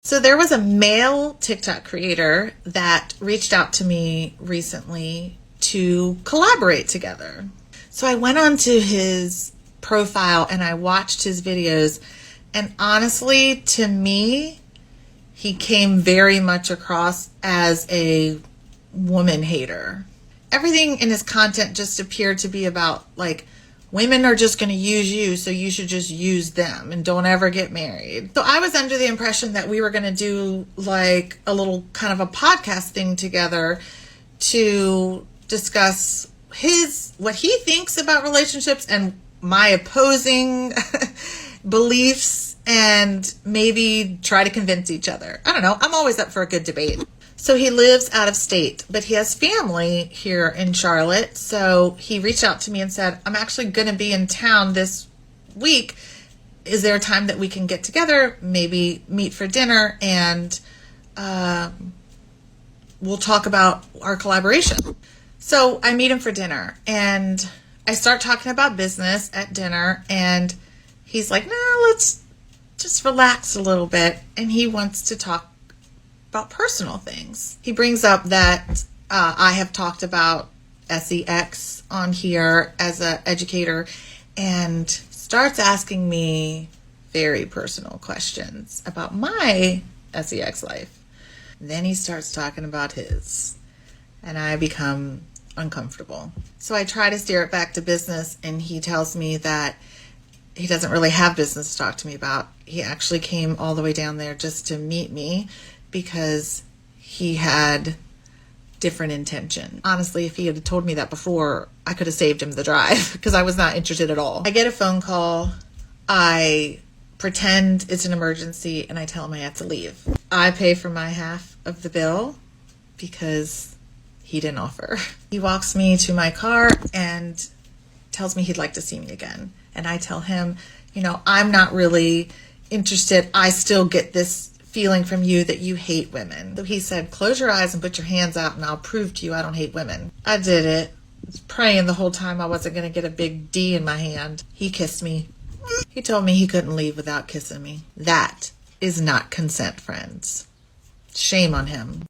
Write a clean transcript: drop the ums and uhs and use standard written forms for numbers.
So there was a male TikTok creator that reached out to me recently to collaborate together. So I went onto his profile and I watched his videos, and honestly, to me, he came very much across as a woman hater. Everything in his content just appeared to be about, like, women are just going to use you, so you should just use them and don't ever get married. So I was under the impression that we were going to do like a little kind of a podcast thing together to discuss what he thinks about relationships and my opposing beliefs, and maybe try to convince each other. I don't know. I'm always up for a good debate. So he lives out of state, but he has family here in Charlotte. So he reached out to me and said, I'm actually going to be in town this week. Is there a time that we can get together, maybe meet for dinner, and we'll talk about our collaboration? So I meet him for dinner, and I start talking about business at dinner, and he's like, no, let's just relax a little bit. And he wants to talk about personal things. He brings up that I have talked about sex on here as an educator, and starts asking me very personal questions about my sex life. Then he starts talking about his, and I become uncomfortable. So I try to steer it back to business, and he tells me that he doesn't really have business to talk to me about. He actually came all the way down there just to meet me because he had different intention. Honestly, if he had told me that before, I could have saved him the drive because I was not interested at all. I get a phone call. I pretend it's an emergency and I tell him I have to leave. I pay for my half of the bill because he didn't offer. He walks me to my car and tells me he'd like to see me again. And I tell him, I'm not really interested. I still get this feeling from you that you hate women. So he said, close your eyes and put your hands out and I'll prove to you I don't hate women. I did it. I was praying the whole time I wasn't going to get a big D in my hand. He kissed me. He told me he couldn't leave without kissing me. That is not consent, friends. Shame on him.